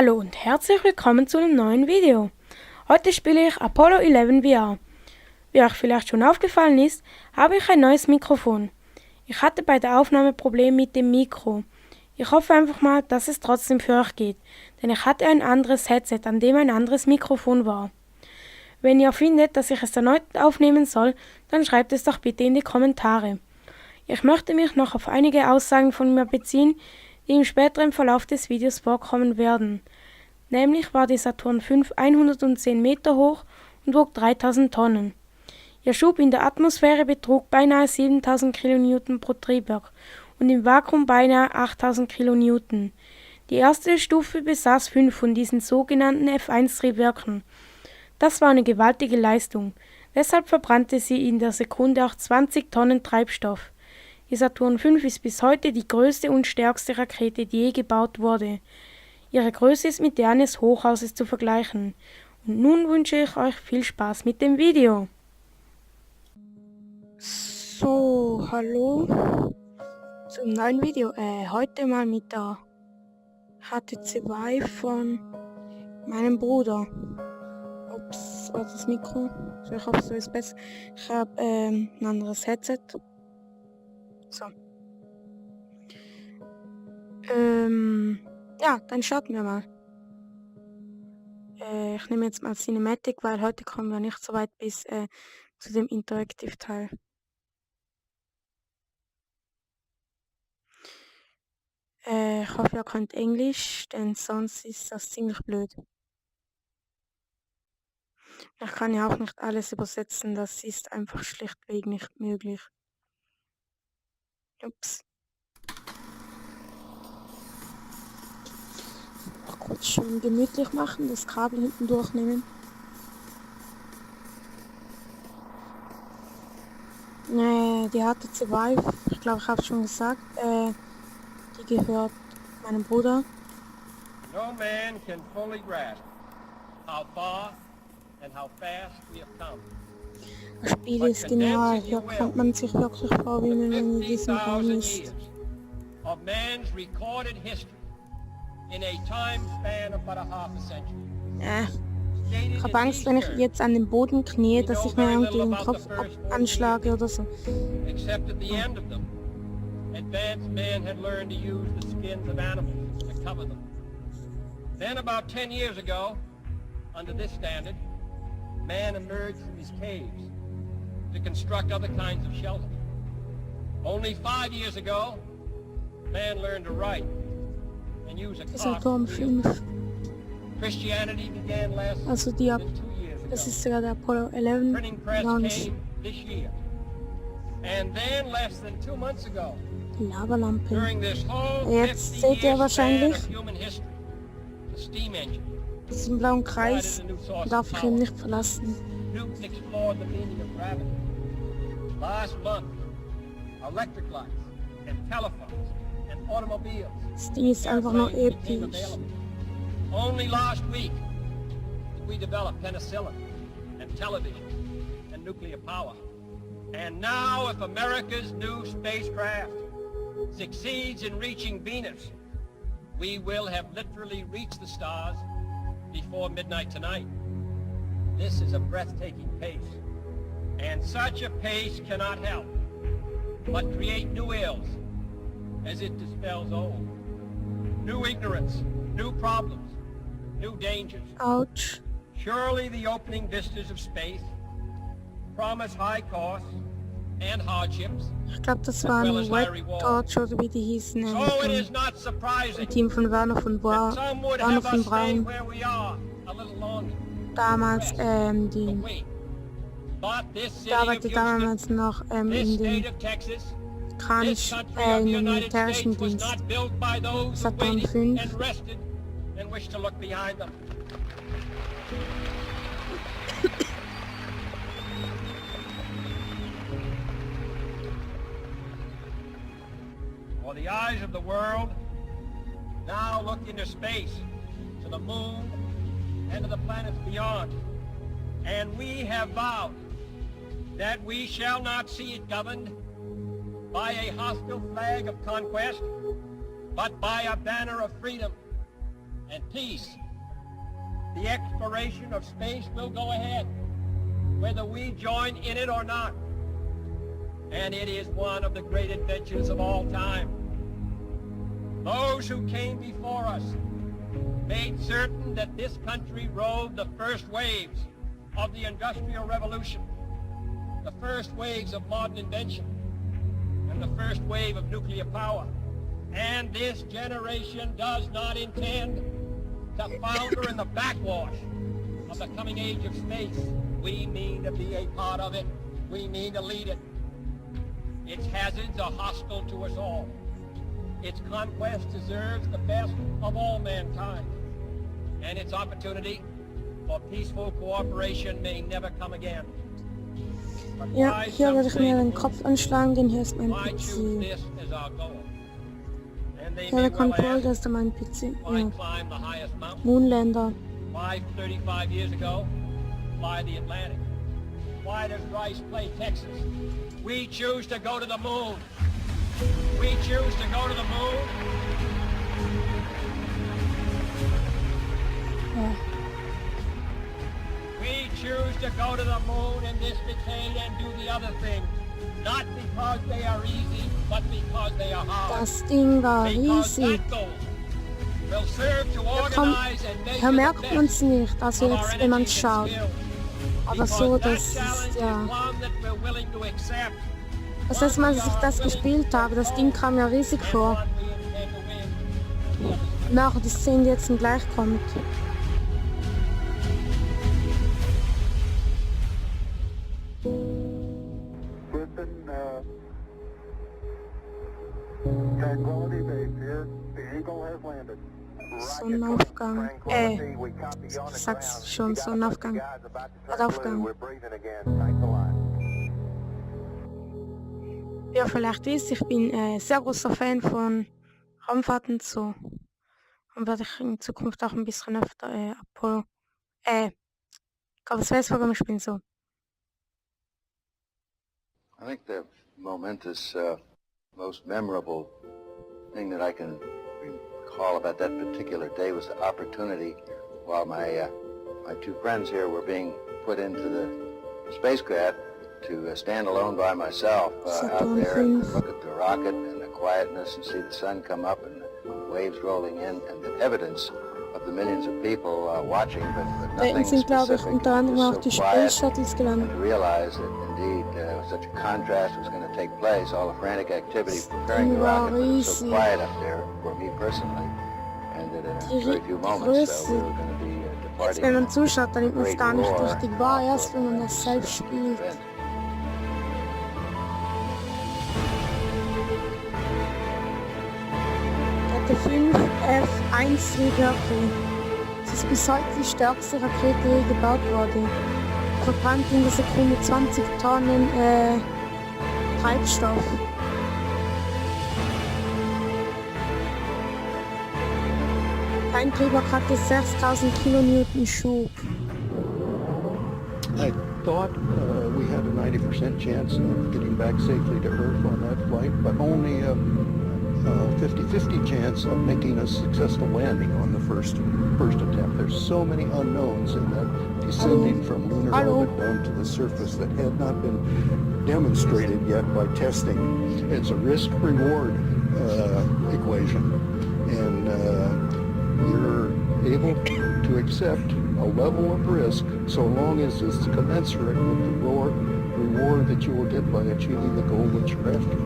Hallo und herzlich willkommen zu einem neuen Video. Heute spiele ich Apollo 11 VR. Wie euch vielleicht schon aufgefallen ist, habe ich ein neues Mikrofon. Ich hatte bei der Aufnahme Probleme mit dem Mikro. Ich hoffe einfach mal, dass es trotzdem für euch geht, denn ich hatte ein anderes Headset, an dem ein anderes Mikrofon war. Wenn ihr findet, dass ich es erneut aufnehmen soll, dann schreibt es doch bitte in die Kommentare. Ich möchte mich noch auf einige Aussagen von mir beziehen, die im späteren Verlauf des Videos vorkommen werden. Nämlich war die Saturn V 110 Meter hoch und wog 3000 Tonnen. Ihr Schub in der Atmosphäre betrug beinahe 7000 kN pro Triebwerk und im Vakuum beinahe 8000 kN. Die erste Stufe besaß 5 von diesen sogenannten F1-Triebwerken. Das war eine gewaltige Leistung, deshalb verbrannte sie in der Sekunde auch 20 Tonnen Treibstoff. Die Saturn V ist bis heute die größte und stärkste Rakete, die je gebaut wurde. Ihre Größe ist mit der eines Hochhauses zu vergleichen. Und nun wünsche ich euch viel Spaß mit dem Video. So, hallo zum neuen Video. Heute mal mit der HTC von meinem Bruder. Ups, war das Mikro? Ich hoffe, so ist besser. Ich habe ein anderes Headset. So. Ja, dann starten wir mal. Ich nehme jetzt mal Cinematic, weil heute kommen wir nicht so weit bis zu dem Interactive-Teil. Ich hoffe, ihr könnt Englisch, denn sonst ist das ziemlich blöd. Ich kann ja auch nicht alles übersetzen, das ist einfach schlichtweg nicht möglich. Ups. Kurz schön gemütlich machen, das Kabel hinten durchnehmen. Die HTC Vive, ich glaube, ich habe es schon gesagt, die gehört meinem Bruder. No man can fully grasp how far and how fast we have come. Das Spiel ist genial, hier kommt man sich wirklich vor, wie man in diesem Raum ist. Of man's recorded history in a time span of but a half a century. Ich habe Angst, wenn ich jetzt an den Boden knie, dass ich mir irgendwie den Kopf anschlage oder so. Except at the end of them, advanced man had learned to use the skins of animals to cover them. Then about 10 years ago, under this standard, man emerged from his caves to construct other kinds of shelter. Only 5 years ago, man learned to write and use a Saturn V. Christianity began less Also than 2 years das ago. ist sogar der Apollo 11 Printing press Launch. came this year. And then less than 2 months ago, Die Lavalampe. during this whole Jetzt 50 seht ihr year wahrscheinlich span of human history, the steam engine diesen blauen Kreis, provided a new source darf of ich ihn power. nicht verlassen. Newton explored the meaning of gravity. Last month, electric lights and telephones and automobiles. Das Ding ist einfach nur airplanes became episch. available. Only last week did we develop penicillin and television and nuclear power. And now if America's new spacecraft succeeds in reaching Venus, we will have literally reached the stars before midnight tonight. This is a breathtaking pace, and such a pace cannot help but create new ills as it dispels old. New ignorance, new problems, new dangers. Autsch. Surely the opening vistas of space promise high costs and hardships. Ich glaube, das war ein Red Torch oder wie die hießen. So it is Ein not surprising Team von Werner von that some would Werner have von us stay Braun. where we are a little longer. Damals, But die wait. But this city der of arbeitet Houston, damals noch this in den state of Texas, this Kranich, country of in the den United militärischen States was Dienst. not built by those who Saturn waited V. and rested and wished to look behind them. For the eyes of the world now look into space, to the moon, and to the planets beyond. And we have vowed that we shall not see it governed by a hostile flag of conquest, but by a banner of freedom and peace. The exploration of space will go ahead, whether we join in it or not. And it is one of the great adventures of all time. Those who came before us made certain that this country rode the first waves of the Industrial Revolution, the first waves of modern invention, and the first wave of nuclear power. And this generation does not intend to founder in the backwash of the coming age of space. We mean to be a part of it. We mean to lead it. Its hazards are hostile to us all. Its conquest deserves the best of all mankind. And its opportunity for peaceful cooperation may never come again. Ja, hier werde ich mir den Kopf anschlagen, denn hier ist mein Why PC. choose this as our goal? And they Ja, may der well Control, ask, das ist mein PC. why Ja. climb the highest mountain? Moonlander. Why 35 years ago fly the Atlantic? Why does Rice play Texas? We choose to go to the moon. We choose to go to the moon. Ja. We choose to go to the moon in this decade and do the other things. Not because they are easy, but because they are hard. Das Ding war Because riesig. that goal will serve to organize and Hier measure merkt the man best es nicht, also of our jetzt, wenn man es energies and schaut. skills. Aber so, Because das that challenge ist, is ja. one that we're willing to accept. Das letzte Mal, als ich das gespielt habe, das Ding kam mir riesig vor. And one we intend to win. Nachher die Szene, die jetzt gleich kommt. Tranquility Base here. The Eagle has landed. Sonnenaufgang. Ich sag's schon, Sonnenaufgang. Aufgang. We're breathing again. Thanks a lot. Ja, vielleicht wisst, ich bin sehr großer Fan von Raumfahrten so. Und werde ich in Zukunft auch ein bisschen öfter Apollo. Was weiß Programm spielen so. I think the momentous, most memorable thing that I can recall about that particular day was the opportunity while my two friends here were being put into the spacecraft to stand alone by myself out there and look at the rocket and the quietness and see the sun come up and the waves rolling in and the evidence of the millions of people watching, but Da hinten nothing sind, glaube ich, specific. unter anderem auch die Just so quiet. Space Shuttles gelandet. And realize that indeed such a contrast was going to take place, all the frantic activity preparing the rocket, but it was so quiet up there for me personally, and that in a very few moments we were going to be Jetzt, departing. wenn man zuschaut, dann nimmt man es gar nicht great richtig roar wahr, of erst wenn man das this selbst spielt. event. Der 5F-1 Mercury. Es ist bis heute die stärkste Rakete, die je gebaut wurde. Verbrannt in der Sekunde 20 Tonnen Treibstoff. Ein Triebwerk hatte 6000 Kilonewton Schub. I thought we had a 90% chance of getting back safely to Earth on that flight, but only a 50-50 chance of making a successful landing on the first attempt. There's so many unknowns in that descending from lunar orbit down to the surface that had not been demonstrated yet by testing. It's a risk-reward equation, and you're able to accept a level of risk so long as it's commensurate with the reward that you will get by achieving the goal that you're after.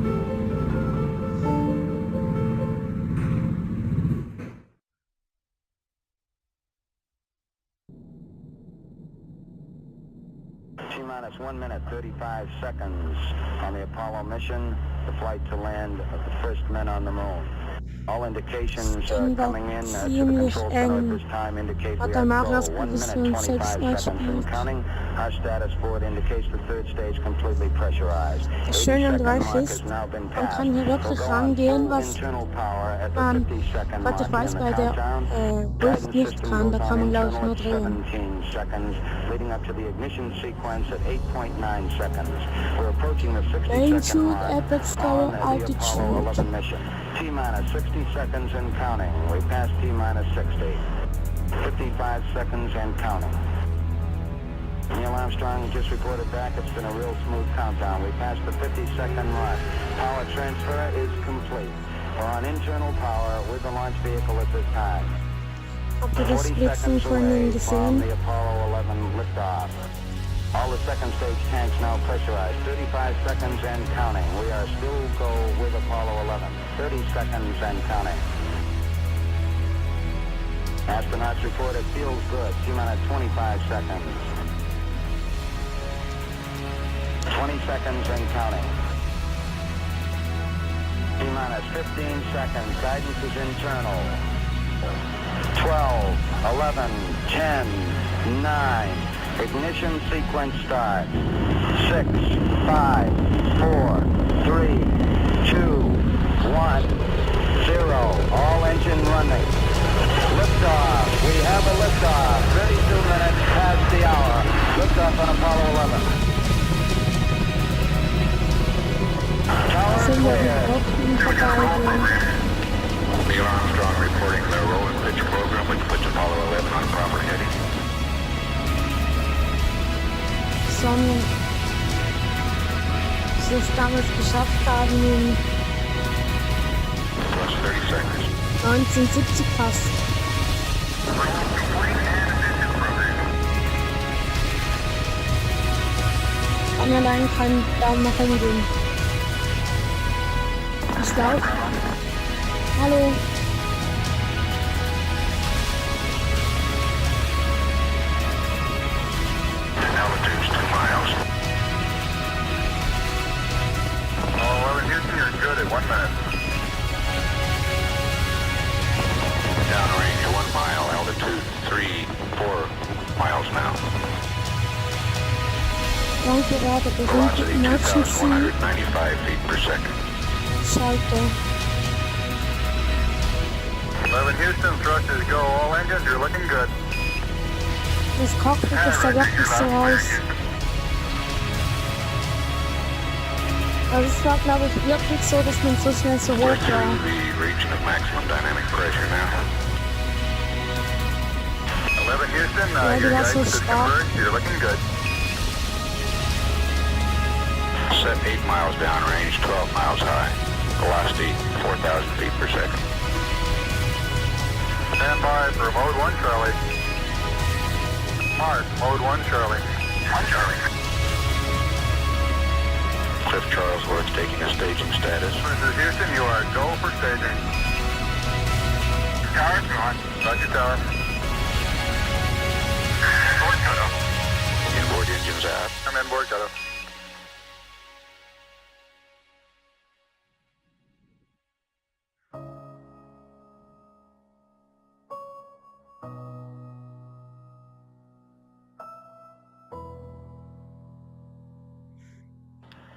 T-minus 1 minute 35 seconds on the Apollo mission, the flight to land of the first men on the moon. All indications coming in to the control center at this time indicate we are 1 minute 25 seconds and counting. Our status board indicates the third stage completely pressurized. Das Schöne an Ralf ist, man kann hier wirklich rangehen, was man, was ich weiß, bei der Wolf nicht kann. Da kann man, glaube ich, nur drehen. Range, Apex Tower, Altitude. T-minus 60 seconds and counting. We passed T-minus 60. 55 seconds and counting. Neil Armstrong just reported back. It's been a real smooth countdown. We passed the 50-second mark. Power transfer is complete. We're on internal power with the launch vehicle at this time. Habt ihr das 40 Blitzen seconds von away ihnen from gesehen? the Apollo 11 liftoff. All the second stage tanks now pressurized. 35 seconds and counting. We are still go with Apollo 11. 30 seconds and counting. Astronauts report it feels good. T-minus 25 seconds. 20 seconds and counting. T-minus 15 seconds. Guidance is internal. 12, 11, 10, 9. Ignition sequence start. 6, 5, 4, 3, 2, 1, 0. All engine running. Liftoff. We have a liftoff. 32 minutes past the hour. Liftoff on Apollo 11. Tower clear. Neil Armstrong reporting the roll and pitch program, which puts Apollo 11 on proper heading. Sonne. Sie es damals geschafft haben in Plus 30 seconds. 1970 fast. Von allein kann Daumen nach oben gehen. Ich laufe. Hallo. Altitude's 2 miles. Oh, 11 Houston, you're good at 1 minute. Downrange 1 mile, altitude 3, 4 miles now. Danke, Rate, Velocity berühmte Emergency. 2,195 feet per second. Schaute. 11 Houston, thrusters go. All engines, you're looking good. Das Cockpit, das sah wirklich so aus. Also es war, glaube ich, wirklich so, dass man so schnell so hoch We're war. through the region of maximum dynamic pressure now. 11 Houston, Ja, your die war so guidance is stark. converged. You're looking good. Set 8 miles downrange, 12 miles high. Velocity 4,000 feet per second. Stand by for mode 1 Charlie. Mark, mode 1 Charlie. 1 Charlie. Cliff Charles Ward's taking a staging status. This is Houston, you are go for staging. Tower's gone. Roger, tower. Inboard cutoff. Inboard engines out. I'm inboard cutoff.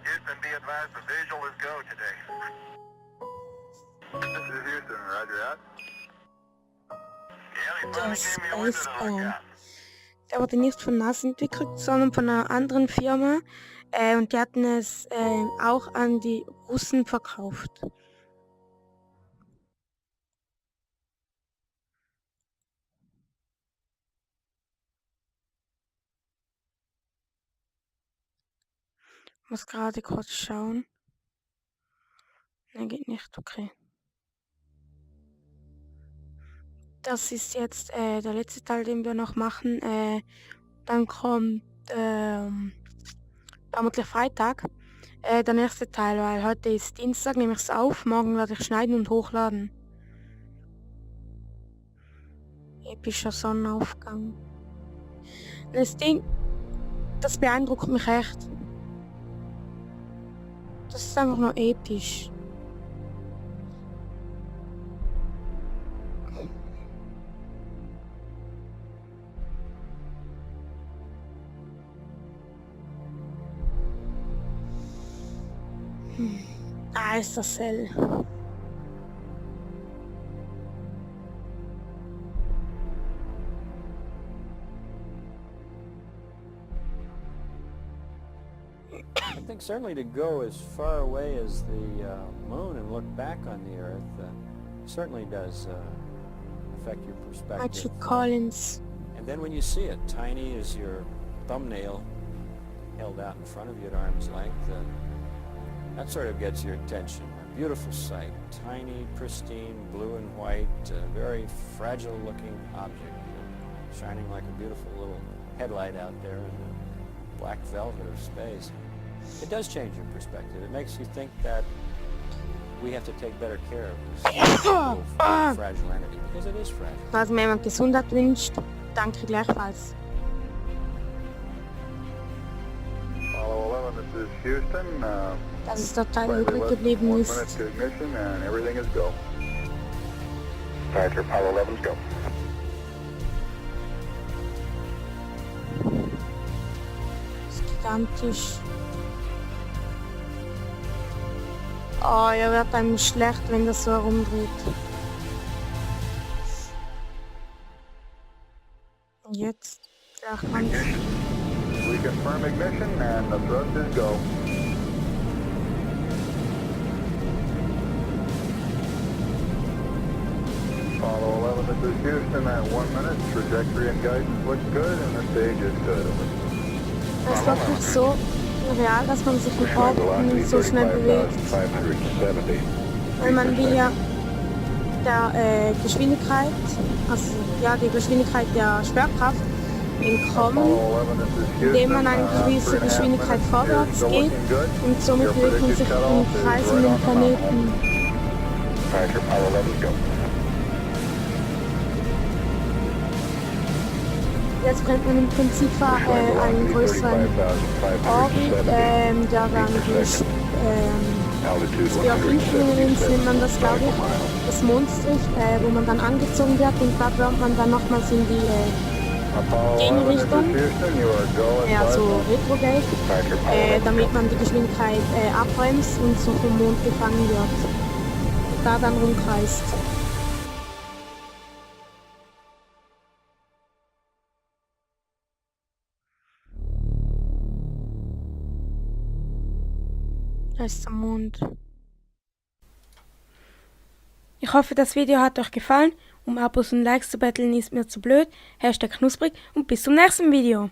Houston, be advised the visual is go today. This is Houston, roger that. Der Space. Der wurde nicht von NASA entwickelt, sondern von einer anderen Firma. Und die hatten es auch an die Russen verkauft. Ich muss gerade kurz schauen. Ne, geht nicht, okay. Das ist jetzt der letzte Teil, den wir noch machen. Dann kommt vermutlich Freitag der nächste Teil, weil heute ist Dienstag, nehme ich es auf. Morgen werde ich schneiden und hochladen. Epischer Sonnenaufgang. Das Ding, das beeindruckt mich echt. Das ist einfach nur episch. Ah, ist das hell. I think certainly to go as far away as the moon and look back on the Earth certainly does affect your perspective. Michael Collins. And then when you see it, tiny as your thumbnail held out in front of you at arm's length, that sort of gets your attention. A beautiful sight, tiny, pristine, blue and white, very fragile looking object, shining like a beautiful little headlight out there in the black velvet of space. It does change your perspective. It makes you think that we have to take better care of this little fragile entity, because it is fragile. Falls mir jemand Gesundheit wünscht, danke gleichfalls. Apollo 11, this is Houston. Dass es der Teil übrig geblieben ist. To ignition and everything is go. Roger, Apollo 11's go. Das ist gigantisch. Oh, ja, wird einem schlecht, wenn das so herumdreht. Und jetzt, ja, kommt's. We confirm ignition and the thrust is go. Apollo 11, this is Houston at 1 minute. Trajectory and guidance looks good and the stage is good. Das ist wirklich so real, dass man sich im Orbit so schnell bewegt. Weil man will ja der Geschwindigkeit, also ja, die Geschwindigkeit der Schwerkraft entkommen, indem man eine gewisse Geschwindigkeit vorwärts geht und somit bewegt man sich im Kreis um den Planeten. Jetzt brennt man im Prinzip einen größeren Orbit, der dann durch die auf Infinity nennt man das, glaube ich, das Mondstrich, wo man dann angezogen wird und da wird man dann nochmals in die Gegenrichtung, so retrograde, damit man die Geschwindigkeit abbremst und so vom Mond gefangen wird und da dann rumkreist. Da ist der Mond. Ich hoffe, das Video hat euch gefallen. Um Abos und Likes zu betteln ist mir zu blöd. #knusprig und bis zum nächsten Video.